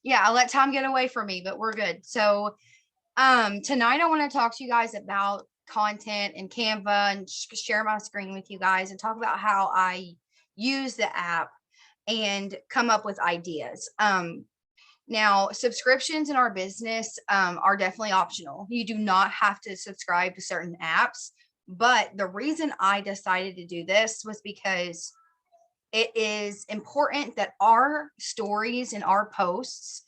Yeah, I let time get away from me, but we're good. So tonight I want to talk to you guys about content and Canva and share my screen with you guys and talk about how I use the app and come up with ideas. Now, subscriptions in our business are definitely optional. You do not have to subscribe to certain apps. But the reason I decided to do this was because it is important that our stories and our posts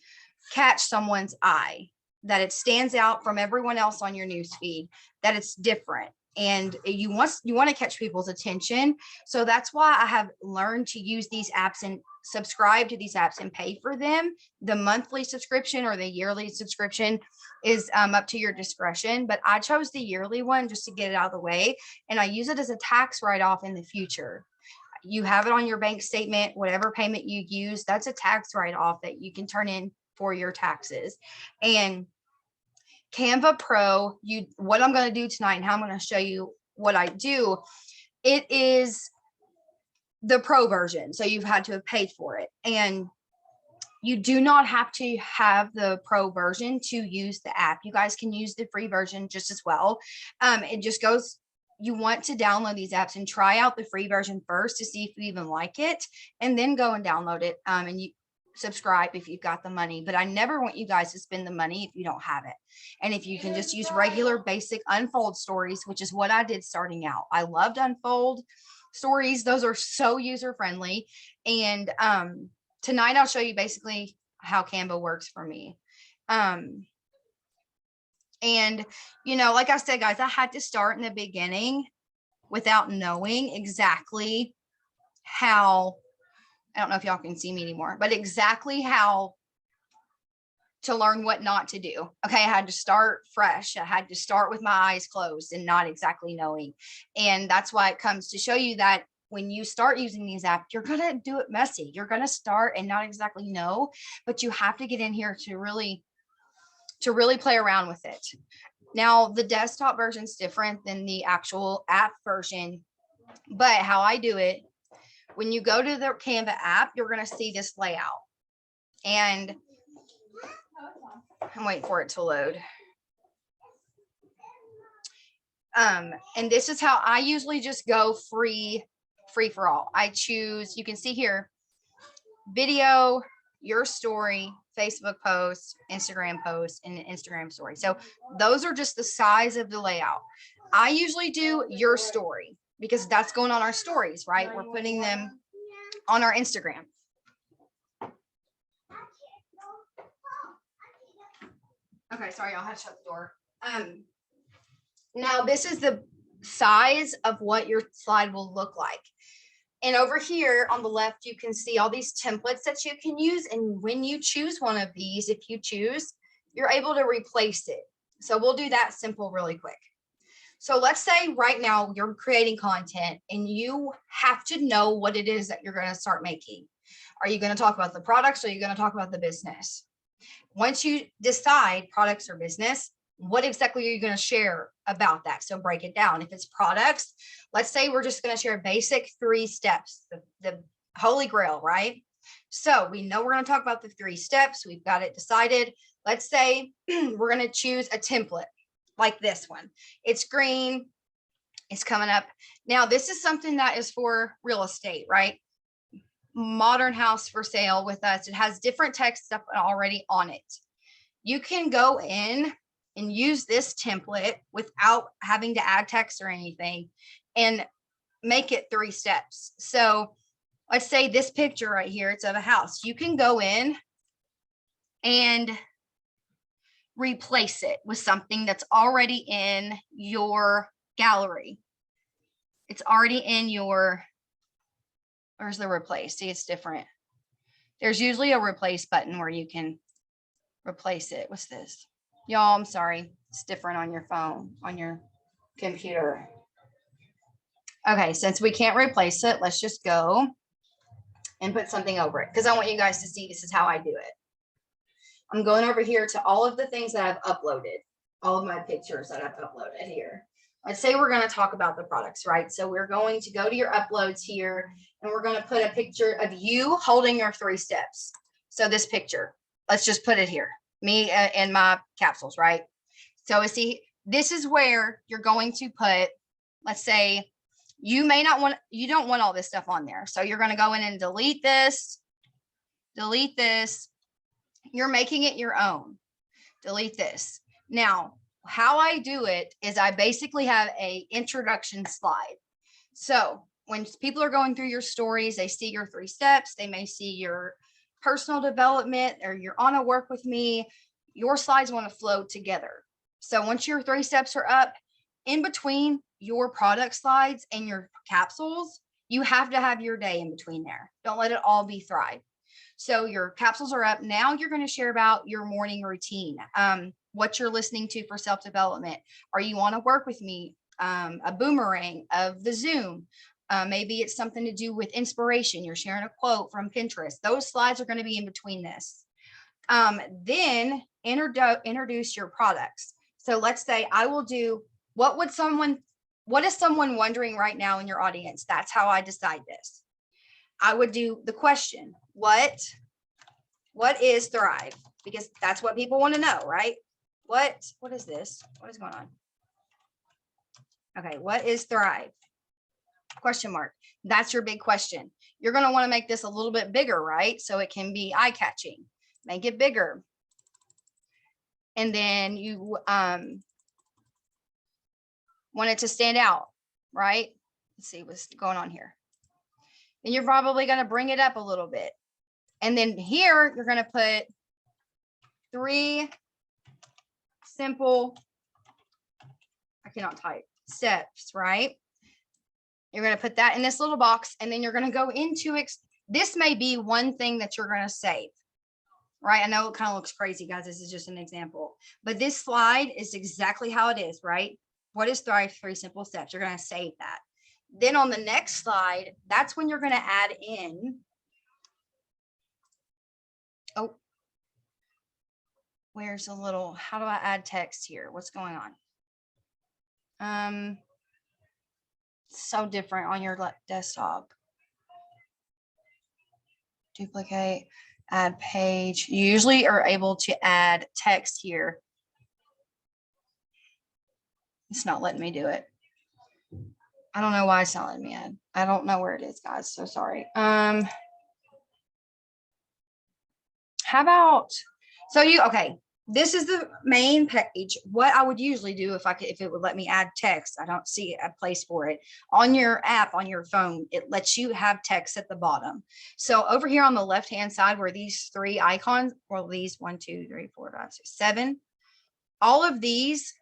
catch someone's eye, that it stands out from everyone else on your newsfeed, that it's different. And you want to catch people's attention. So that's why I have learned to use these apps and subscribe to these apps and pay for them. The monthly subscription or the yearly subscription is up to your discretion, but I chose the yearly one just to get it out of the way, and I use it as a tax write-off in the future. You have it on your bank statement, whatever payment you use, that's a tax write-off that you can turn in for your taxes. And Canva Pro, what I'm going to do tonight and how I'm going to show you what I do, it is the pro version. So you've had to have paid for it. And you do not have to have the pro version to use the app. You guys can use the free version just as well. It just goes, you want to download these apps and try out the free version first to see if you even like it, and then go and download it. And you subscribe if you've got the money, but I never want you guys to spend the money if you don't have it. And if you can just use regular basic Unfold stories, which is what I did starting out. I loved Unfold stories. Those are so user friendly. And tonight I'll show you basically how Canva works for me. And like I said, guys, I had to start in the beginning without knowing exactly how, I don't know if y'all can see me anymore, but exactly how to learn what not to do. Okay, I had to start fresh. I had to start with my eyes closed and not exactly knowing. And that's why it comes to show you that when you start using these apps, you're going to do it messy. You're going to start and not exactly know, but you have to get in here to really play around with it. Now, the desktop version is different than the actual app version, but how I do it, when you go to the Canva app, you're going to see this layout. And I'm waiting for it to load. And this is how I usually just go free for all. I choose, you can see here, video, your story, Facebook post, Instagram post, and Instagram story. So those are just the size of the layout. I usually do your story because that's going on our stories, right? We're putting them on our Instagram. Okay, sorry, I'll have to shut the door. Now this is the size of what your slide will look like. And over here on the left, you can see all these templates that you can use. And when you choose one of these, if you choose, you're able to replace it. So we'll do that simple really quick. So let's say right now you're creating content and you have to know what it is that you're going to start making. Are you going to talk about the products or are you going to talk about the business? Once you decide products or business, what exactly are you going to share about that? So break it down. If it's products, let's say we're just going to share basic 3 steps, the holy grail, right? So we know we're going to talk about the 3 steps. We've got it decided. Let's say we're going to choose a template like this one. It's green. It's coming up. Now, this is something that is for real estate, right? Modern house for sale with us. It has different text stuff already on it. You can go in and use this template without having to add text or anything and make it 3 steps. So let's say this picture right here, it's of a house. You can go in and replace it with something that's already in your gallery. It's already in your, where's the replace? See, it's different. There's usually a replace button where you can replace it. What's this? Y'all, I'm sorry. It's different on your phone, on your computer. Okay, since we can't replace it, let's just go and put something over it because I want you guys to see this is how I do it. I'm going over here to all of the things that I've uploaded, all of my pictures that I've uploaded here. Let's say we're going to talk about the products, right? So we're going to go to your uploads here and we're going to put a picture of you holding your 3 steps. So this picture, let's just put it here, me and my capsules, right? So see, this is where you're going to put, let's say you don't want all this stuff on there. So you're going to go in and delete this. You're making it your own. Delete this. Now, how I do it is I basically have a introduction slide. So when people are going through your stories, they see your 3 steps, they may see your personal development, or you're on a work with me, your slides want to flow together. So once your 3 steps are up, in between your product slides and your capsules, you have to have your day in between there. Don't let it all be Thrive. So your capsules are up. Now you're going to share about your morning routine, what you're listening to for self-development. Are you on a work with me? A boomerang of the Zoom. Maybe it's something to do with inspiration. You're sharing a quote from Pinterest. Those slides are going to be in between this. Then introduce your products. So let's say I will do, what is someone wondering right now in your audience? That's how I decide this. I would do the question, what is Thrive? Because that's what people want to know, right? What is this? What is going on? Okay, what is Thrive? Question mark. That's your big question. You're going to want to make this a little bit bigger, right? So it can be eye-catching. Make it bigger. And then you want it to stand out, right? Let's see what's going on here. And you're probably going to bring it up a little bit. And then here, you're going to put 3 simple, I cannot type, steps, right? You're going to put that in this little box, and then you're going to go into, this may be one thing that you're going to save, right? I know it kind of looks crazy, guys. This is just an example, but this slide is exactly how it is, right? What is Thrive? 3 simple steps. You're going to save that. Then on the next slide, that's when you're going to add in, oh, where's a little, how do I add text here? What's going on? So different on your desktop. Duplicate, add page. You usually are able to add text here. It's not letting me do it. I don't know why it's not letting me add. I don't know where it is, guys. So sorry. How about, okay, this is the main page. What I would usually do if it would let me add text, I don't see a place for it. On your app, on your phone, it lets you have text at the bottom. So over here on the left-hand side where these 3 icons, or these 1, 2, 3, 4, 5, 6, 7, all of these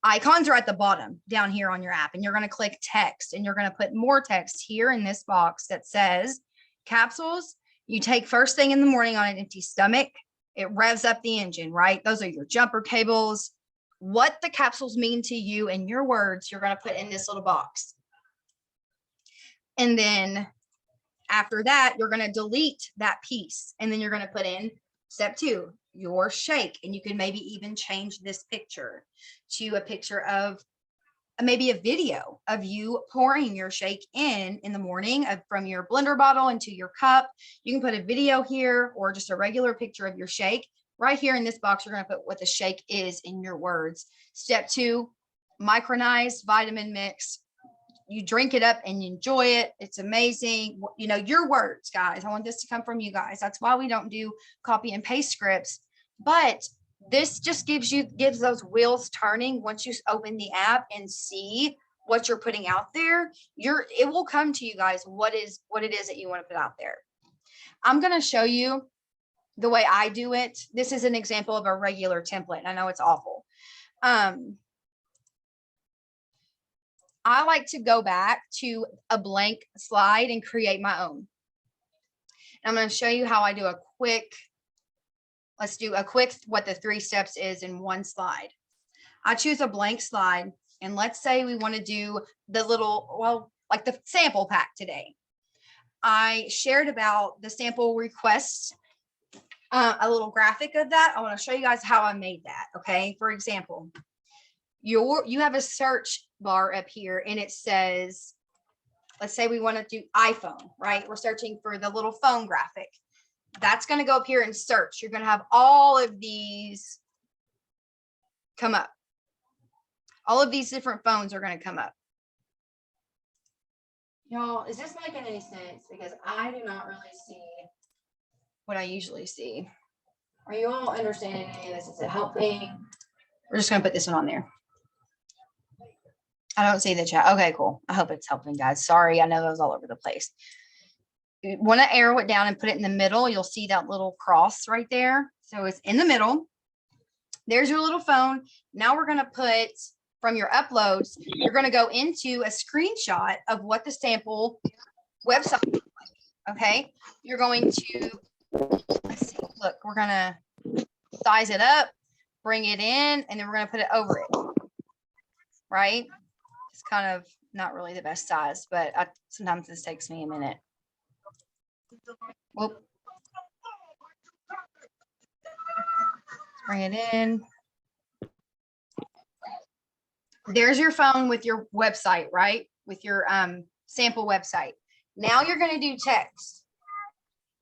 icons are at the bottom down here on your app, and you're going to click text, and you're going to put more text here in this box that says capsules. You take first thing in the morning on an empty stomach. It revs up the engine, right? Those are your jumper cables. What the capsules mean to you in your words, you're going to put in this little box. And then after that, you're going to delete that piece. And then you're going to put in step 2, your shake. And you can maybe even change this picture to a picture of maybe a video of you pouring your shake in the morning from your blender bottle into your cup. You can put a video here, or just a regular picture of your shake. Right here in this box, you're going to put what the shake is in your words. Step 2, micronized vitamin mix. You drink it up and you enjoy it. It's amazing. You know, your words, guys. I want this to come from you guys. That's why we don't do copy and paste scripts. But this just gives those wheels turning. Once you open the app and see what you're putting out there, it will come to you guys what it is that you want to put out there. I'm going to show you the way I do it. This is an example of a regular template. I know it's awful. I like to go back to a blank slide and create my own. And I'm going to show you how I do a quick, let's do a quick, what the 3 steps is in one slide. I choose a blank slide, and let's say we want to do the little, well, like the sample pack today. I shared about the sample requests, a little graphic of that. I want to show you guys how I made that. Okay. For example, you have a search bar up here, and it says, let's say we want to do iPhone, right? We're searching for the little phone graphic. That's going to go up here and search. You're going to have all of these come up. All of these different phones are going to come up. Y'all, is this making any sense? Because I do not really see what I usually see. Are you all understanding any of this? Is it helping? We're just going to put this one on there. I don't see the chat. Okay, cool. I hope it's helping, guys. Sorry, I know that was all over the place. You want to arrow it down and put it in the middle. You'll see that little cross right there. So it's in the middle. There's your little phone. Now we're going to put from your uploads, you're going to go into a screenshot of what the sample website looks like. Okay. You're going to, let's see, look, we're going to size it up, bring it in, and then we're going to put it over it. Right. It's kind of not really the best size, but sometimes this takes me a minute. Whoop. Bring it in. There's your phone with your website, right? With your sample website. Now you're going to do text.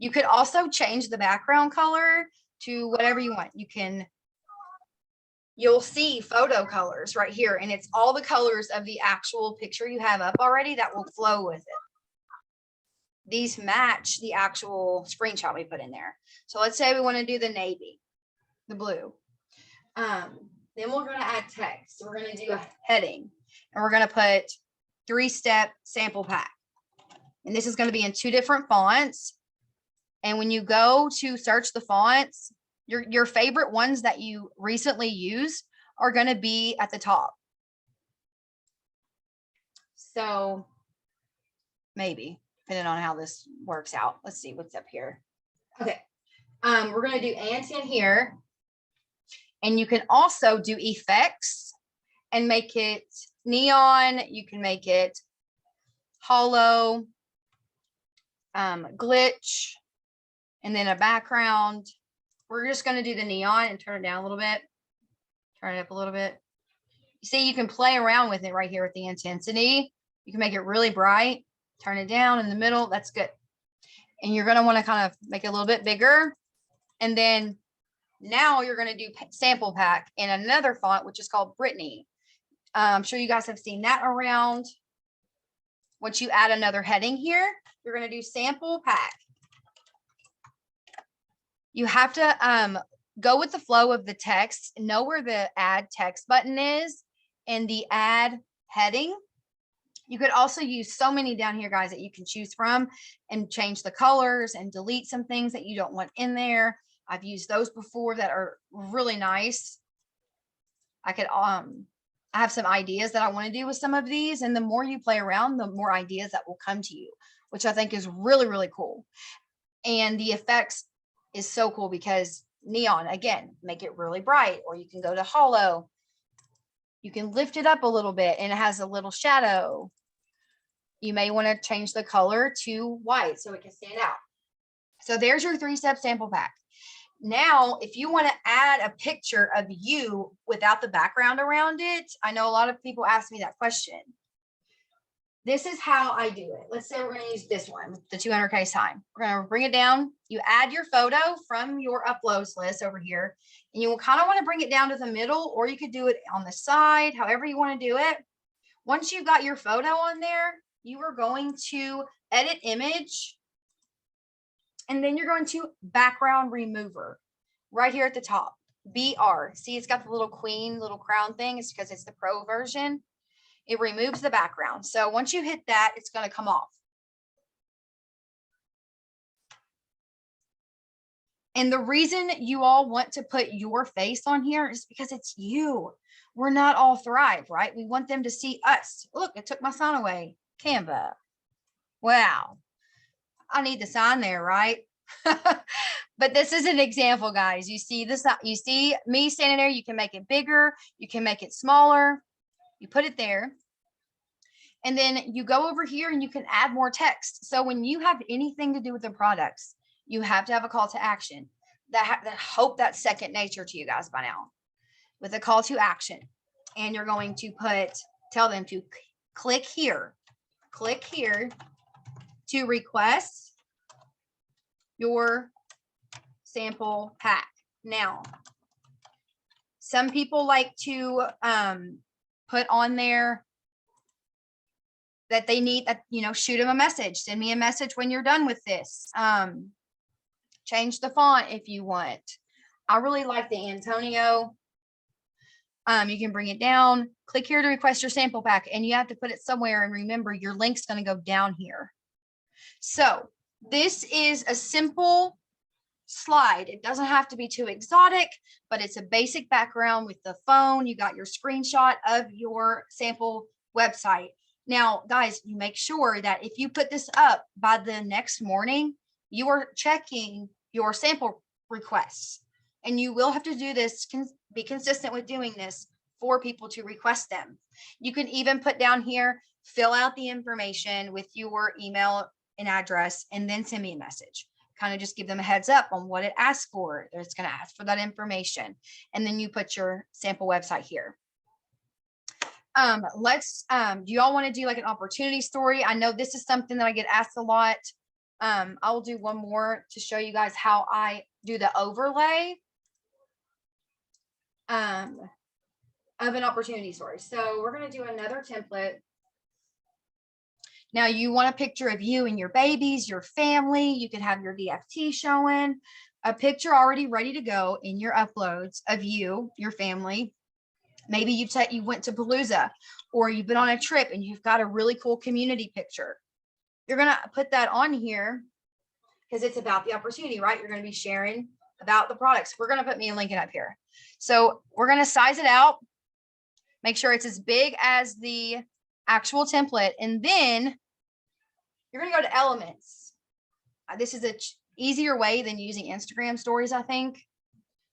You could also change the background color to whatever you want. You'll see photo colors right here, and it's all the colors of the actual picture you have up already that will flow with it. These match the actual screenshot we put in there. So let's say we want to do the navy, the blue. Then we're going to add text. So we're going to do a heading, and we're going to put 3-step sample pack. And this is going to be in 2 different fonts. And when you go to search the fonts, your favorite ones that you recently used are going to be at the top. So maybe, depending on how this works out. Let's see what's up here. Okay. We're going to do Antin here. And you can also do effects and make it neon. You can make it hollow, glitch, and then a background. We're just going to do the neon and turn it down a little bit. Turn it up a little bit. You see, you can play around with it right here with the intensity. You can make it really bright. Turn it down in the middle. That's good. And you're going to want to kind of make it a little bit bigger. And then now you're going to do sample pack in another font, which is called Brittany. I'm sure you guys have seen that around. Once you add another heading here, you're going to do sample pack. You have to go with the flow of the text, know where the add text button is and the add heading. You could also use so many down here, guys, that you can choose from and change the colors and delete some things that you don't want in there. I've used those before that are really nice. I have some ideas that I want to do with some of these, and the more you play around, the more ideas that will come to you, which I think is really, really cool. And the effects is so cool because neon, again, make it really bright, or you can go to hollow. You can lift it up a little bit and it has a little shadow. You may want to change the color to white so it can stand out. So there's your 3-step sample pack. Now, if you want to add a picture of you without the background around it, I know a lot of people ask me that question. This is how I do it. Let's say we're going to use this one, the 200K sign. We're going to bring it down. You add your photo from your uploads list over here, and you will kind of want to bring it down to the middle, or you could do it on the side, however you want to do it. Once you've got your photo on there, you are going to edit image, and then you're going to background remover right here at the top, BR. See, it's got the little queen, little crown thing. It's because it's the pro version. It removes the background. So once you hit that, it's going to come off. And the reason you all want to put your face on here is because it's you. We're not all Thrive, right? We want them to see us. Look, it took my sign away. Canva. Wow. I need the sign there, right? But this is an example, guys. You see this, you see me standing there. You can make it bigger. You can make it smaller. You put it there. And then you go over here and you can add more text. So when you have anything to do with the products, you have to have a call to action. That hope that's second nature to you guys by now, with a call to action. And you're going to tell them to click here to request your sample pack. Now, some people like to put on there that they need, shoot them a message. Send me a message when you're done with this. Change the font if you want. I really like the Antonio. You can bring it down. Click here to request your sample pack, and you have to put it somewhere. And remember, your link's going to go down here. So this is a simple slide. It doesn't have to be too exotic, but it's a basic background with the phone. You got your screenshot of your sample website. Now, guys, you make sure that if you put this up by the next morning, you are checking your sample requests. And you will have to do this, be consistent with doing this for people to request them. You can even put down here, fill out the information with your email and address, and then send me a message. Kind of just give them a heads up on what it asks for. It's going to ask for that information. And then you put your sample website here. Do you all want to do like an opportunity story? I know this is something that I get asked a lot. I will do one more to show you guys how I do the overlay of an opportunity story. So we're going to do another template. Now you want a picture of you and your babies, your family. You could have your DFT showing, a picture already ready to go in your uploads of you, your family. Maybe you went to Palooza, or you've been on a trip and you've got a really cool community picture. You're going to put that on here because it's about the opportunity, right? You're going to be sharing about the products. We're going to put me and Lincoln up here. So we're going to size it out, make sure it's as big as the actual template. And then you're going to go to elements. This is a easier way than using Instagram stories, I think.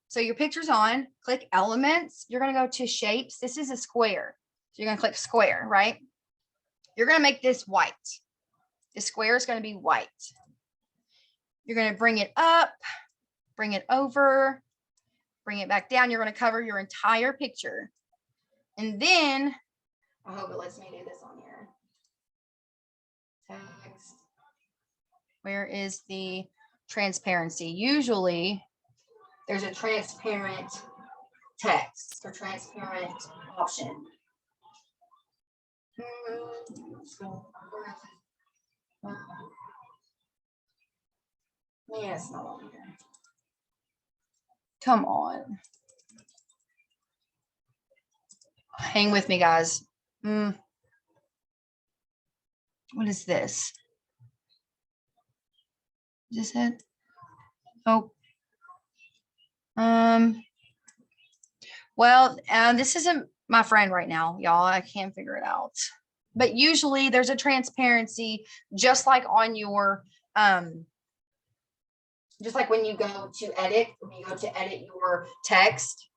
So your picture's on, click elements. You're going to go to shapes. This is a square. So you're going to click square, right? You're going to make this white. The square is going to be white. You're going to bring it up, bring it over, bring it back down. You're going to cover your entire picture. And then, I hope it lets me do this on here. Text. Where is the transparency? Usually, there's a transparent text or transparent option. Yeah, it's not on here. Come on. Hang with me, guys. What is this? Is this it? Oh. Well, this isn't my friend right now, y'all. I can't figure it out. But usually there's a transparency, just like on your, just like when you go to edit, your text,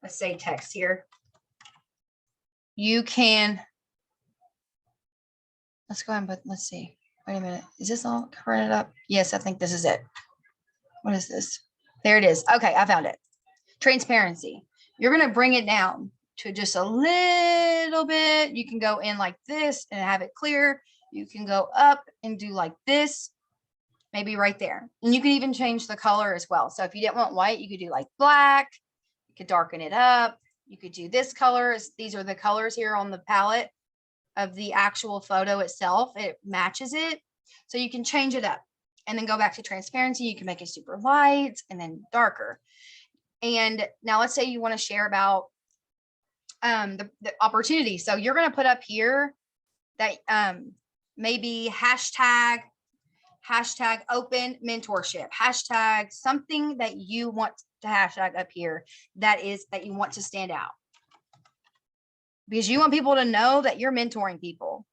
let's say text here, you can, let's go ahead and let's see. Wait a minute. Is this all covering it up? Yes, I think this is it. What is this? There it is. Okay, I found it. Transparency. You're going to bring it down to just a little bit. You can go in like this and have it clear. You can go up and do like this, maybe right there. And you can even change the color as well. So if you didn't want white, you could do like black. You could darken it up. You could do this color. These are the colors here on the palette of the actual photo itself. It matches it. So you can change it up and then go back to transparency. You can make it super light and then darker. And now let's say you want to share about the opportunity. So you're going to put up here that maybe hashtag open mentorship, hashtag something that you want to hashtag up here that you want to stand out. Because you want people to know that you're mentoring people,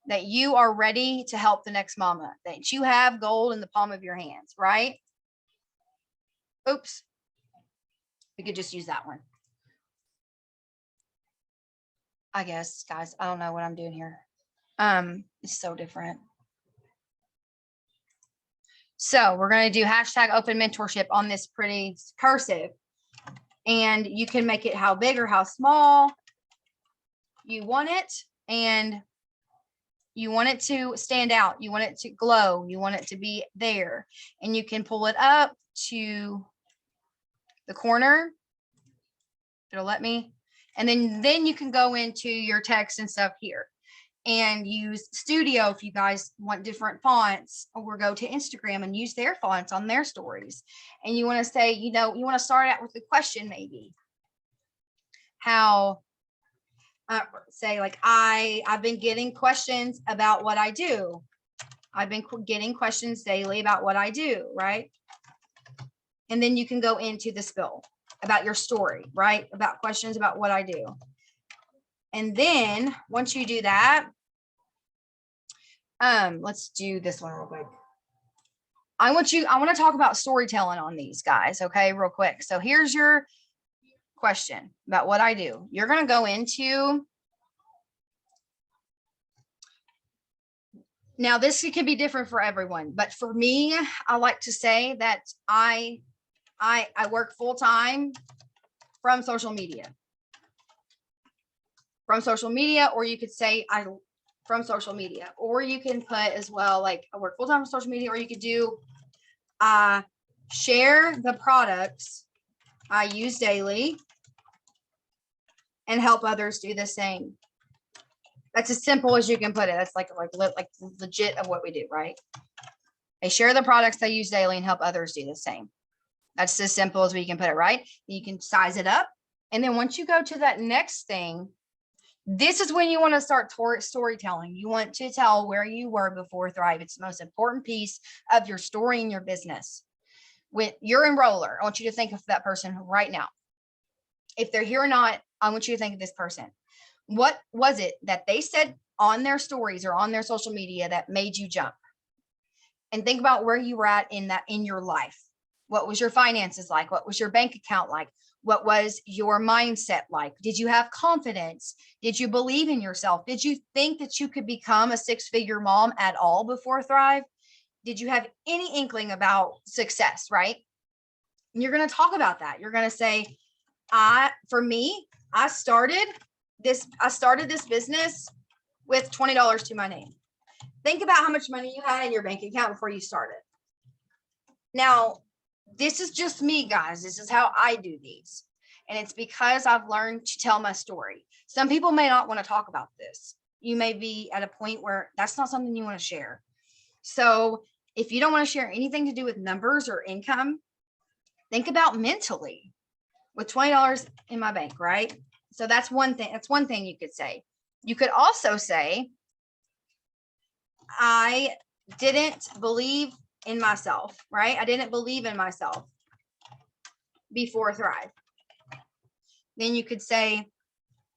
that you are ready to help the next mama, that you have gold in the palm of your hands, right? Oops. We could just use that one. I guess, guys, I don't know what I'm doing here. It's so different. So we're going to do hashtag open mentorship on this pretty cursive. And you can make it how big or how small you want it. And You want it to stand out. You want it to glow. You want it to be there. And you can pull it up to the corner. It'll let me. And then you can go into your text and stuff here and use Studio if you guys want different fonts, or go to Instagram and use their fonts on their stories. And you want to say, you know, you want to start out with a question, maybe. How, say like, I've been getting questions about what I do. I've been getting questions daily about what I do, right? And then you can go into the spill about your story, right? About questions about what I do. And then once you do that, let's do this one real quick. I want to talk about storytelling on these guys, okay, real quick. So here's your question about what I do. You're going to go into, now this can be different for everyone, but for me, I like to say that I work full time from social media. From social media, or you could say from social media, or you can put as well, like, I work full time from social media, or you could do share the products I use daily and help others do the same. That's as simple as you can put it. That's like legit of what we do, right? I share the products I use daily and help others do the same. That's as simple as we can put it, right? You can size it up. And then once you go to that next thing, this is when you want to start storytelling. You want to tell where you were before Thrive. It's the most important piece of your story in your business. When you're enroller, I want you to think of that person right now. If they're here or not, I want you to think of this person. What was it that they said on their stories or on their social media that made you jump? And think about where you were at in your life. What was your finances like? What was your bank account like? What was your mindset like? Did you have confidence? Did you believe in yourself? Did you think that you could become a six-figure mom at all before Thrive? Did you have any inkling about success, right? And you're going to talk about that. You're going to say, for me, I started this business with $20 to my name. Think about how much money you had in your bank account before you started. Now, this is just me, guys. This is how I do these. And it's because I've learned to tell my story. Some people may not want to talk about this. You may be at a point where that's not something you want to share. So if you don't want to share anything to do with numbers or income, think about mentally with $20 in my bank, right? So that's one thing. That's one thing you could say. You could also say, I didn't believe in myself, right? I didn't believe in myself before Thrive. Then you could say,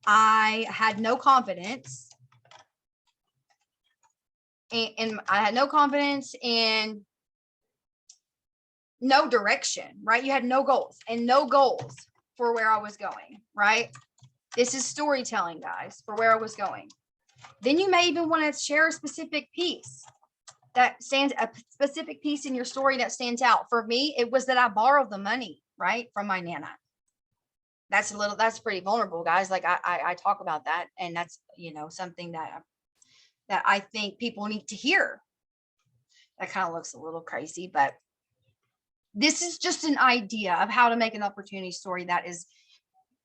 I had no confidence. And I had no confidence and no direction, right? You had no goals for where I was going, right? This is storytelling, guys, for where I was going. Then you may even want to share a specific piece a specific piece in your story that stands out. For me, it was that I borrowed the money, right, from my Nana. That's pretty vulnerable, guys. Like I talk about that, and that's, you know, something that I think people need to hear. That kind of looks a little crazy, but this is just an idea of how to make an opportunity story that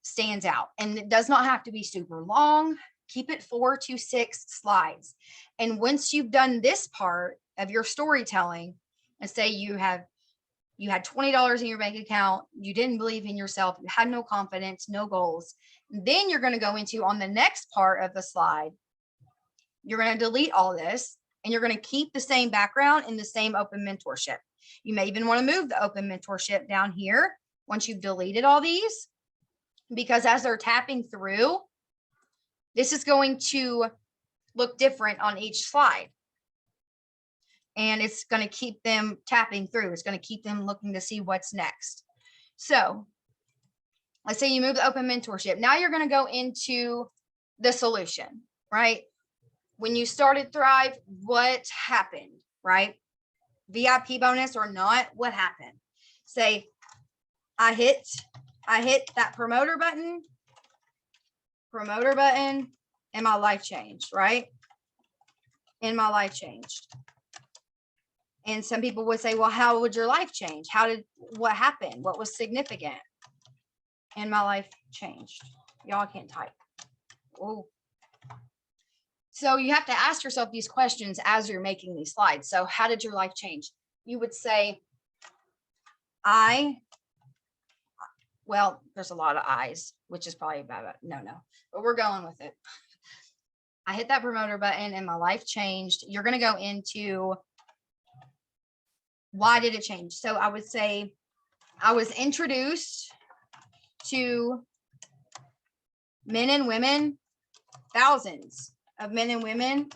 stands out. And it does not have to be super long. Keep it 4 to 6 slides. And once you've done this part of your storytelling, and say you had $20 in your bank account, you didn't believe in yourself, you had no confidence, no goals, then you're going to go into, on the next part of the slide, you're going to delete all this, and you're going to keep the same background in the same open mentorship. You may even want to move the open mentorship down here once you've deleted all these, because as they're tapping through, this is going to look different on each slide. And it's going to keep them tapping through. It's going to keep them looking to see what's next. So let's say you move the open mentorship. Now you're going to go into the solution, right? When you started Thrive, what happened, right? VIP bonus or not, what happened? Say, I hit that promoter button, and my life changed, right? and my life changed. And some people would say, well, how would your life change? What happened? What was significant? And my life changed. Y'all can't type. Oh. So you have to ask yourself these questions as you're making these slides. So how did your life change? You would say, well, there's a lot of I's, which is probably about no, but we're going with it. I hit that promoter button and my life changed. You're going to go into why did it change? So I would say I was introduced to men and women, thousands of men and women,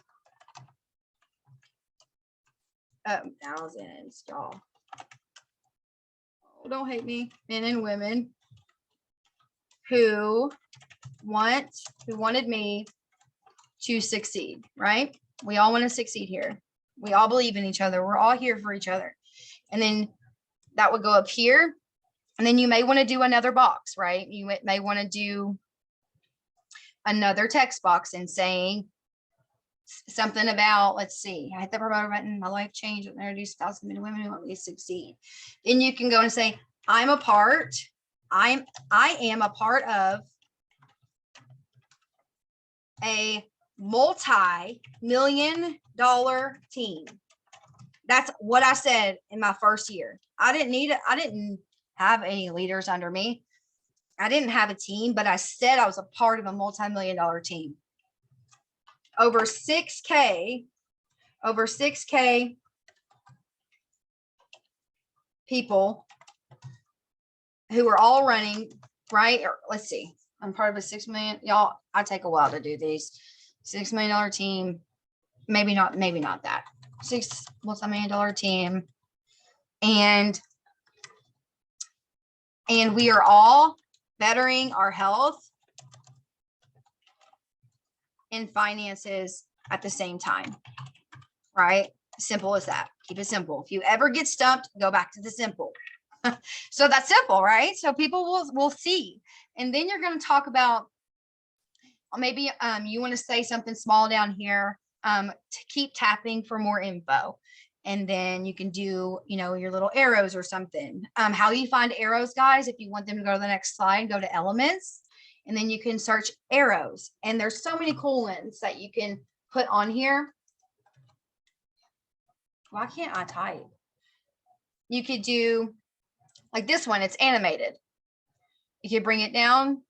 thousands, y'all. Oh, don't hate me. Men and women who wanted me to succeed, right? We all want to succeed here. We all believe in each other. We're all here for each other. And then that would go up here. And then you may want to do another box, right? You may want to do another text box and saying something about, let's see, I hit the promoter button, my life changed, and introduced thousands of men and women who want me to succeed. Then you can go and say, I am a part of a multi-million-dollar team. That's what I said in my first year. I didn't have any leaders under me. I didn't have a team, but I said I was a part of a multi-million-dollar team. Over 6K people who are all running, right? Or let's see, I'm part of a 6 million. Y'all, I take a while to do these. $6 million team, maybe not that. $6 multi-million-dollar team, and we are all bettering our health and finances at the same time, right? Simple as that. Keep it simple. If you ever get stumped, go back to the simple. So that's simple, right? So people will see, and then you're going to talk about maybe you want to say something small down here. To keep tapping for more info, and then you can do, your little arrows or something. How you find arrows, guys, if you want them to go to the next slide, go to elements, and then you can search arrows, and there's so many cool ones that you can put on here. Why can't I type? You could do like this one, it's animated. You could bring it down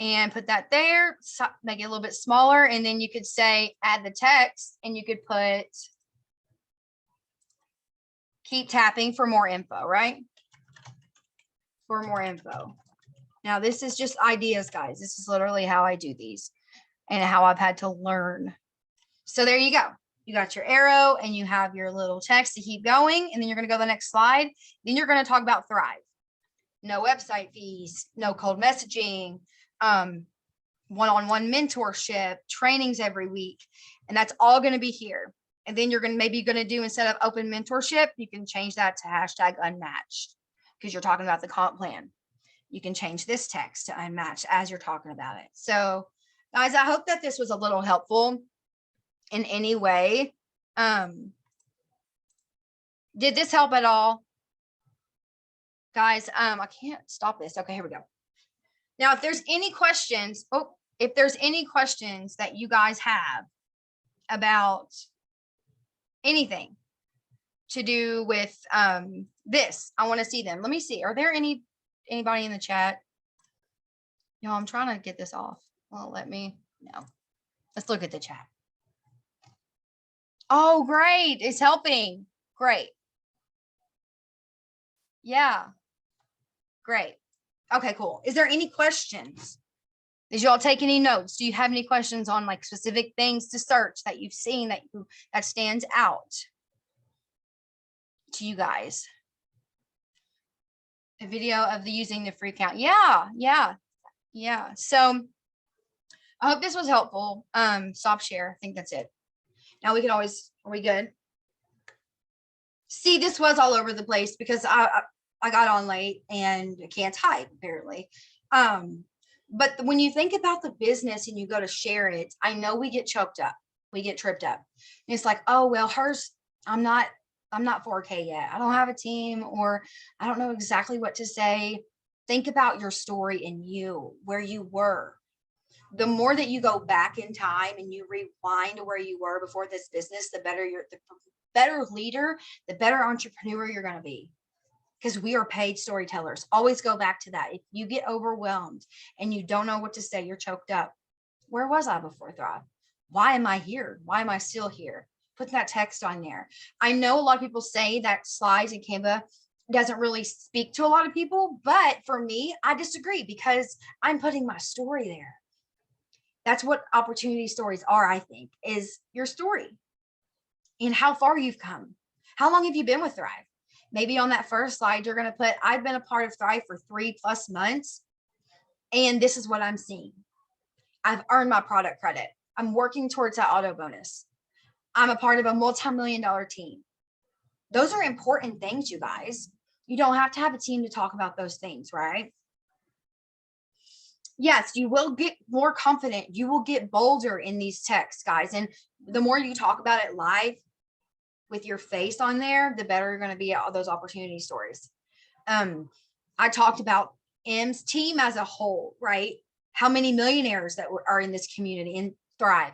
and put that there, make it a little bit smaller, and then you could say add the text, and you could put keep tapping for more info, right? For more info. Now this is just ideas, guys. This is literally how I do these and how I've had to learn. So there you go. You got your arrow and you have your little text to keep going, and then you're going to go to the next slide. Then you're going to talk about Thrive. No website fees, no cold messaging, one-on-one mentorship, trainings every week, and that's all going to be here. And then you're going to do, instead of open mentorship, you can change that to #unmatched, because you're talking about the comp plan. You can change this text to unmatched as you're talking about it. So guys, I hope that this was a little helpful in any way. Did this help at all, guys? I can't stop this. Okay, here we go. Now, if there's any questions, that you guys have about anything to do with this, I want to see them. Let me see. Are there anybody in the chat? Y'all, I'm trying to get this off. Well, let me know. Let's look at the chat. Oh, great. It's helping. Great. Yeah. Great. Okay, cool. Is there any questions? Did y'all take any notes? Do you have any questions on like specific things to search that you've seen that stands out to you guys? A video of using the free count. Yeah. So I hope this was helpful. Stop share. I think that's it. Now we can always, are we good? See, this was all over the place because I got on late and I can't type apparently. But when you think about the business and you go to share it, I know we get choked up. we get tripped up. And it's like, oh, well, hers, I'm not 4K yet. I don't have a team, or I don't know exactly what to say. Think about your story and you, where you were. The more that you go back in time and you rewind to where you were before this business, the better leader, the better entrepreneur you're going to be. Because we are paid storytellers. Always go back to that. If you get overwhelmed and you don't know what to say, you're choked up. Where was I before Thrive? Why am I here? Why am I still here? Put that text on there. I know a lot of people say that slides and Canva doesn't really speak to a lot of people, but for me, I disagree because I'm putting my story there. That's what opportunity stories are, I think, is your story and how far you've come. How long have you been with Thrive? Maybe on that first slide, you're going to put, I've been a part of Thrive for 3+ months, and this is what I'm seeing. I've earned my product credit. I'm working towards that auto bonus. I'm a part of a multi-million-dollar team. Those are important things, you guys. You don't have to have a team to talk about those things, right? Yes, you will get more confident. You will get bolder in these texts, guys. And the more you talk about it live with your face on there, the better you're going to be at all those opportunity stories. I talked about M's team as a whole, right? How many millionaires that are in this community and Thrive.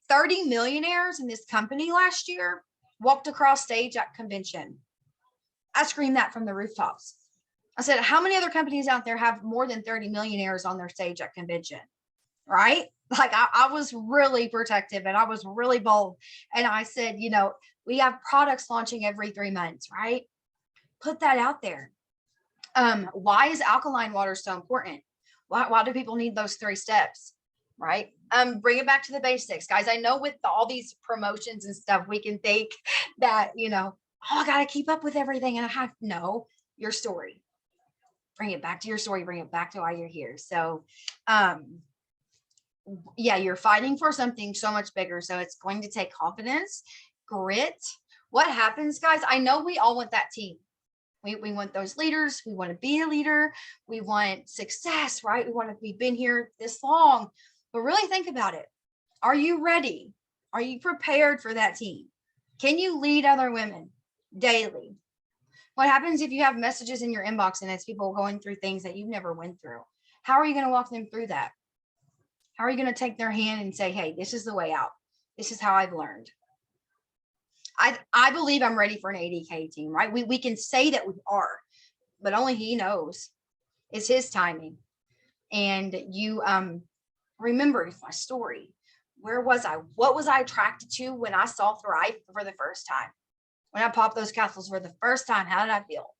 30 millionaires in this company last year walked across stage at convention. I screamed that from the rooftops. I said, how many other companies out there have more than 30 millionaires on their stage at convention? Right? Like I was really protective and I was really bold. And I said, you know, we have products launching every 3 months, right? Put that out there. Why is alkaline water so important? Why do people need those 3 steps? Right? Bring it back to the basics, guys. I know with all these promotions and stuff, we can think that, you know, oh, I got to keep up with everything. And I have no, your story. Bring it back to your story. Bring it back to why you're here. So, yeah, you're fighting for something so much bigger. So it's going to take confidence, grit. What happens, guys? I know we all want that team. We want those leaders. We want to be a leader. We want success, right? We want to be been here this long. But really think about it. Are you ready? Are you prepared for that team? Can you lead other women daily? What happens if you have messages in your inbox and it's people going through things that you've never went through? How are you going to walk them through that? How are you going to take their hand and say, hey, this is the way out. This is how I've learned. I believe I'm ready for an 80K team, right? We can say that we are, but only he knows. It's his timing. And you remember my story. Where was I? What was I attracted to when I saw Thrive for the first time? When I popped those capsules for the first time, how did I feel?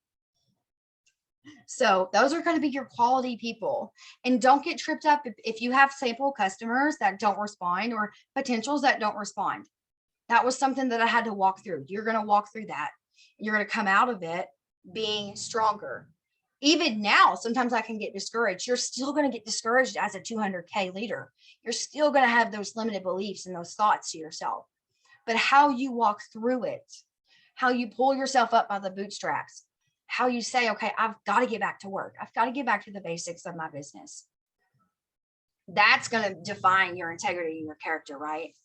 So those are going to be your quality people. And don't get tripped up if you have sample customers that don't respond or potentials that don't respond. That was something that I had to walk through. You're going to walk through that. You're going to come out of it being stronger. Even now, sometimes I can get discouraged. You're still going to get discouraged as a 200K leader. You're still going to have those limited beliefs and those thoughts to yourself. But how you walk through it, how you pull yourself up by the bootstraps, how you say, okay, I've got to get back to work. I've got to get back to the basics of my business. That's going to define your integrity and your character, right?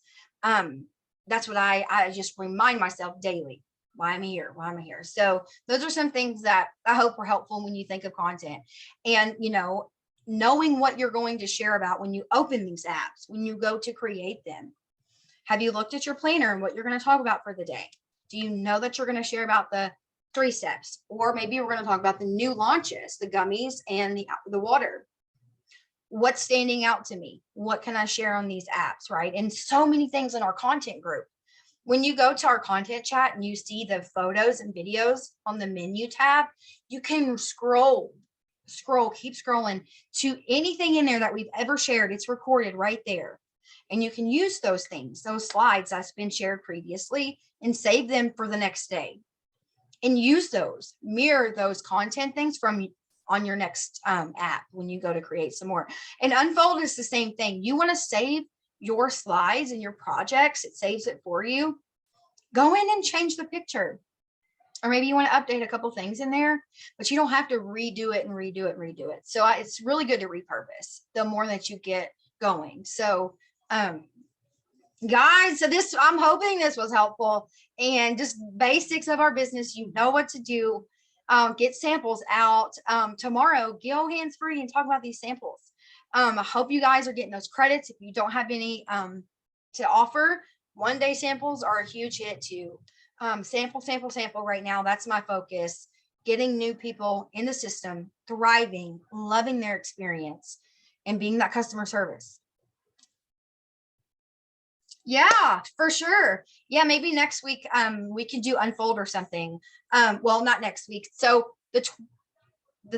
That's what I just remind myself daily. Why am I here? Why am I here? So those are some things that I hope were helpful when you think of content. And, you know, knowing what you're going to share about when you open these apps, when you go to create them. Have you looked at your planner and what you're going to talk about for the day? Do you know that you're going to share about the 3 steps? Or maybe we're going to talk about the new launches, the gummies and the water. What's standing out to me? What can I share on these apps, right? And so many things in our content group. When you go to our content chat and you see the photos and videos on the menu tab, you can scroll, keep scrolling to anything in there that we've ever shared. It's recorded right there. And you can use those things, those slides that's been shared previously, and save them for the next day. And use those, mirror those content things from on your next app when you go to create some more. And Unfold is the same thing. You want to save your slides and your projects. It saves it for you. Go in and change the picture. Or maybe you want to update a couple things in there, but you don't have to redo it and redo it and redo it. So it's really good to repurpose the more that you get going. So guys, so this, I'm hoping this was helpful, and just basics of our business. You know what to do. Get samples out. Tomorrow, go hands free and talk about these samples. I hope you guys are getting those credits. If you don't have any to offer, 1-day samples are a huge hit too. Sample right now. That's my focus. Getting new people in the system, thriving, loving their experience, and being that customer service. Yeah, for sure. Yeah, maybe next week we can do unfold or something. Well, not next week. So the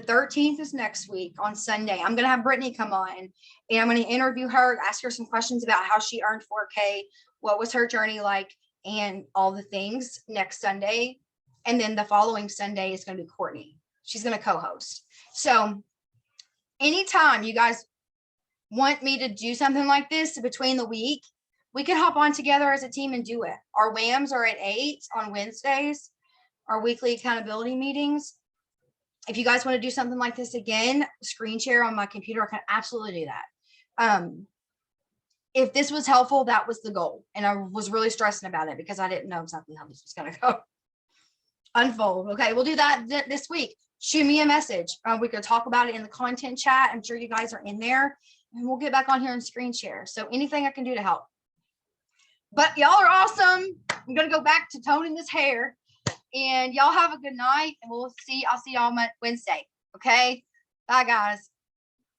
13th is next week on Sunday. I'm going to have Brittany come on, and I'm going to interview her, ask her some questions about how she earned 4K, what was her journey like, and all the things next Sunday. And then the following Sunday is going to be Courtney. She's going to co-host. So anytime you guys want me to do something like this between the week, we can hop on together as a team and do it. Our WAMs are at 8 on Wednesdays, our weekly accountability meetings. If you guys want to do something like this again, screen share on my computer, I can absolutely do that. If this was helpful, that was the goal. And I was really stressing about it because I didn't know exactly how this was going to go. Unfold. Okay, we'll do that this week. Shoot me a message. We could talk about it in the content chat. I'm sure you guys are in there, and we'll get back on here and screen share. So anything I can do to help. But y'all are awesome. I'm going to go back to toning this hair, and y'all have a good night, and I'll see y'all Wednesday. Okay. Bye guys.